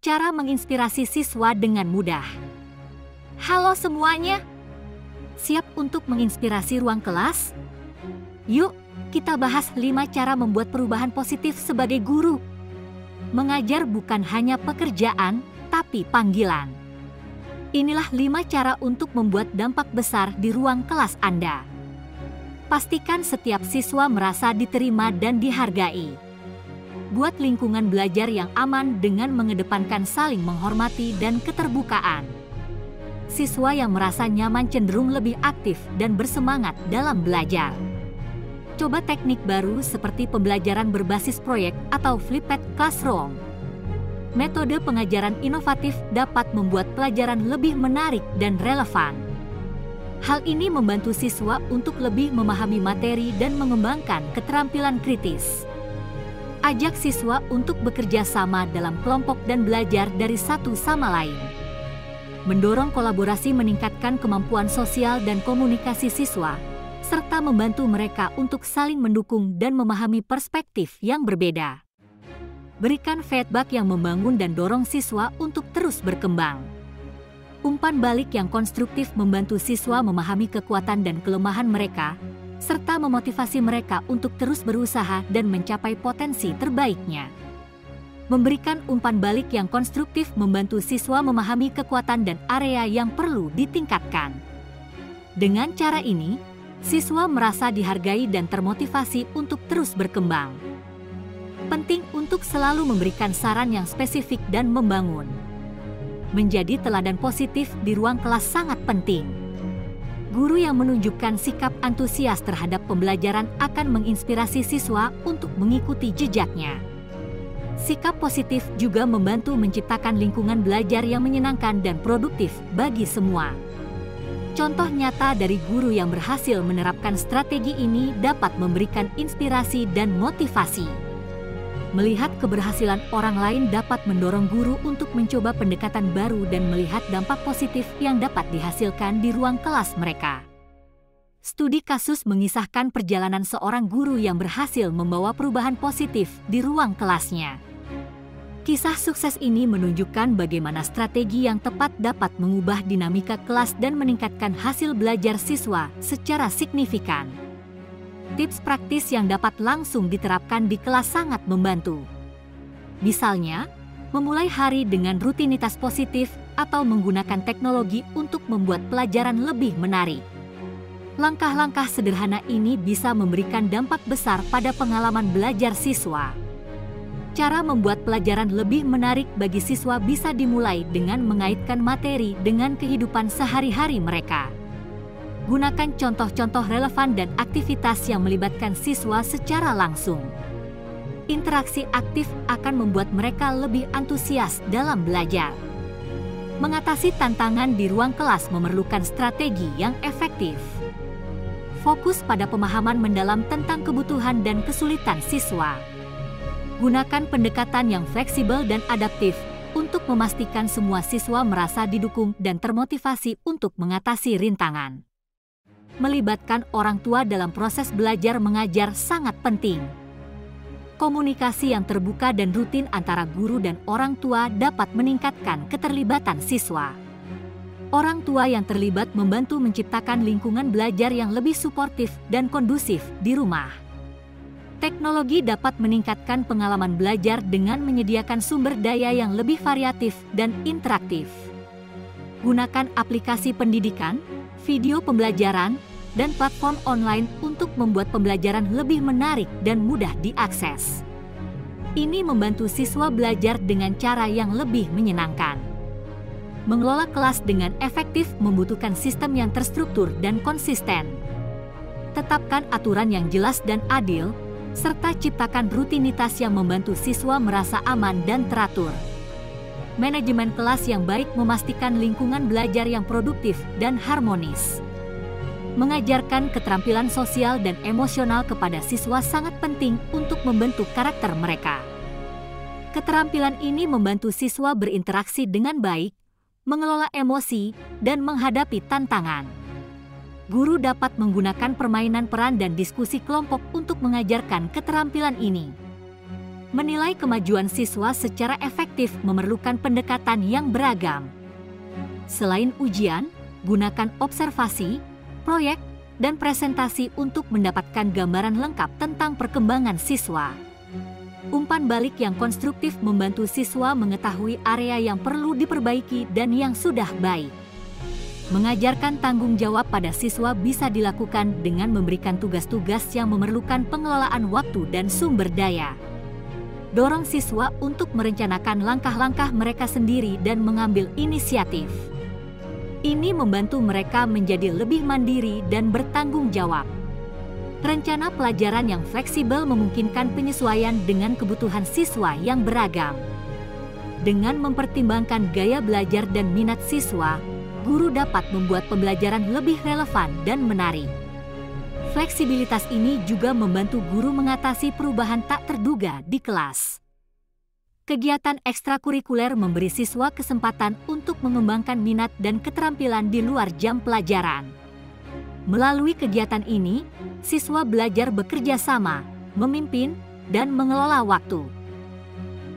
Cara menginspirasi siswa dengan mudah. Halo semuanya, siap untuk menginspirasi ruang kelas? Yuk, kita bahas 5 cara membuat perubahan positif sebagai guru. Mengajar bukan hanya pekerjaan, tapi panggilan. Inilah 5 cara untuk membuat dampak besar di ruang kelas Anda. Pastikan setiap siswa merasa diterima dan dihargai. Buat lingkungan belajar yang aman dengan mengedepankan saling menghormati dan keterbukaan. Siswa yang merasa nyaman cenderung lebih aktif dan bersemangat dalam belajar. Coba teknik baru seperti pembelajaran berbasis proyek atau flipped classroom. Metode pengajaran inovatif dapat membuat pelajaran lebih menarik dan relevan. Hal ini membantu siswa untuk lebih memahami materi dan mengembangkan keterampilan kritis. Ajak siswa untuk bekerja sama dalam kelompok dan belajar dari satu sama lain. Mendorong kolaborasi meningkatkan kemampuan sosial dan komunikasi siswa, serta membantu mereka untuk saling mendukung dan memahami perspektif yang berbeda. Berikan feedback yang membangun dan dorong siswa untuk terus berkembang. Umpan balik yang konstruktif membantu siswa memahami kekuatan dan kelemahan mereka, serta memotivasi mereka untuk terus berusaha dan mencapai potensi terbaiknya. Memberikan umpan balik yang konstruktif membantu siswa memahami kekuatan dan area yang perlu ditingkatkan. Dengan cara ini, siswa merasa dihargai dan termotivasi untuk terus berkembang. Penting untuk selalu memberikan saran yang spesifik dan membangun. Menjadi teladan positif di ruang kelas sangat penting. Guru yang menunjukkan sikap antusias terhadap pembelajaran akan menginspirasi siswa untuk mengikuti jejaknya. Sikap positif juga membantu menciptakan lingkungan belajar yang menyenangkan dan produktif bagi semua. Contoh nyata dari guru yang berhasil menerapkan strategi ini dapat memberikan inspirasi dan motivasi. Melihat keberhasilan orang lain dapat mendorong guru untuk mencoba pendekatan baru dan melihat dampak positif yang dapat dihasilkan di ruang kelas mereka. Studi kasus mengisahkan perjalanan seorang guru yang berhasil membawa perubahan positif di ruang kelasnya. Kisah sukses ini menunjukkan bagaimana strategi yang tepat dapat mengubah dinamika kelas dan meningkatkan hasil belajar siswa secara signifikan. Tips praktis yang dapat langsung diterapkan di kelas sangat membantu. Misalnya, memulai hari dengan rutinitas positif atau menggunakan teknologi untuk membuat pelajaran lebih menarik. Langkah-langkah sederhana ini bisa memberikan dampak besar pada pengalaman belajar siswa. Cara membuat pelajaran lebih menarik bagi siswa bisa dimulai dengan mengaitkan materi dengan kehidupan sehari-hari mereka. Gunakan contoh-contoh relevan dan aktivitas yang melibatkan siswa secara langsung. Interaksi aktif akan membuat mereka lebih antusias dalam belajar. Mengatasi tantangan di ruang kelas memerlukan strategi yang efektif. Fokus pada pemahaman mendalam tentang kebutuhan dan kesulitan siswa. Gunakan pendekatan yang fleksibel dan adaptif untuk memastikan semua siswa merasa didukung dan termotivasi untuk mengatasi rintangan. Melibatkan orang tua dalam proses belajar mengajar sangat penting. Komunikasi yang terbuka dan rutin antara guru dan orang tua dapat meningkatkan keterlibatan siswa. Orang tua yang terlibat membantu menciptakan lingkungan belajar yang lebih suportif dan kondusif di rumah. Teknologi dapat meningkatkan pengalaman belajar dengan menyediakan sumber daya yang lebih variatif dan interaktif. Gunakan aplikasi pendidikan, video pembelajaran, dan platform online untuk membuat pembelajaran lebih menarik dan mudah diakses. Ini membantu siswa belajar dengan cara yang lebih menyenangkan. Mengelola kelas dengan efektif membutuhkan sistem yang terstruktur dan konsisten. Tetapkan aturan yang jelas dan adil, serta ciptakan rutinitas yang membantu siswa merasa aman dan teratur. Manajemen kelas yang baik memastikan lingkungan belajar yang produktif dan harmonis. Mengajarkan keterampilan sosial dan emosional kepada siswa sangat penting untuk membentuk karakter mereka. Keterampilan ini membantu siswa berinteraksi dengan baik, mengelola emosi, dan menghadapi tantangan. Guru dapat menggunakan permainan peran dan diskusi kelompok untuk mengajarkan keterampilan ini. Menilai kemajuan siswa secara efektif memerlukan pendekatan yang beragam. Selain ujian, gunakan observasi, proyek, dan presentasi untuk mendapatkan gambaran lengkap tentang perkembangan siswa. Umpan balik yang konstruktif membantu siswa mengetahui area yang perlu diperbaiki dan yang sudah baik. Mengajarkan tanggung jawab pada siswa bisa dilakukan dengan memberikan tugas-tugas yang memerlukan pengelolaan waktu dan sumber daya. Dorong siswa untuk merencanakan langkah-langkah mereka sendiri dan mengambil inisiatif. Ini membantu mereka menjadi lebih mandiri dan bertanggung jawab. Rencana pelajaran yang fleksibel memungkinkan penyesuaian dengan kebutuhan siswa yang beragam. Dengan mempertimbangkan gaya belajar dan minat siswa, guru dapat membuat pembelajaran lebih relevan dan menarik. Fleksibilitas ini juga membantu guru mengatasi perubahan tak terduga di kelas. Kegiatan ekstrakurikuler memberi siswa kesempatan untuk mengembangkan minat dan keterampilan di luar jam pelajaran. Melalui kegiatan ini, siswa belajar bekerja sama, memimpin, dan mengelola waktu.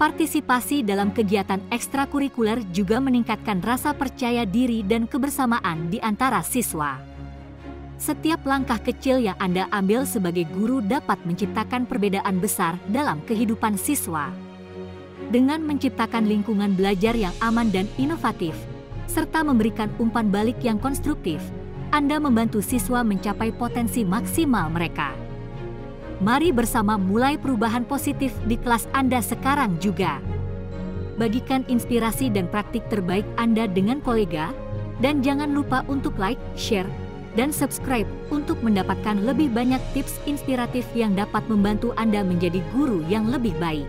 Partisipasi dalam kegiatan ekstrakurikuler juga meningkatkan rasa percaya diri dan kebersamaan di antara siswa. Setiap langkah kecil yang Anda ambil sebagai guru dapat menciptakan perbedaan besar dalam kehidupan siswa. Dengan menciptakan lingkungan belajar yang aman dan inovatif, serta memberikan umpan balik yang konstruktif, Anda membantu siswa mencapai potensi maksimal mereka. Mari bersama mulai perubahan positif di kelas Anda sekarang juga. Bagikan inspirasi dan praktik terbaik Anda dengan kolega, dan jangan lupa untuk like, share, dan subscribe untuk mendapatkan lebih banyak tips inspiratif yang dapat membantu Anda menjadi guru yang lebih baik.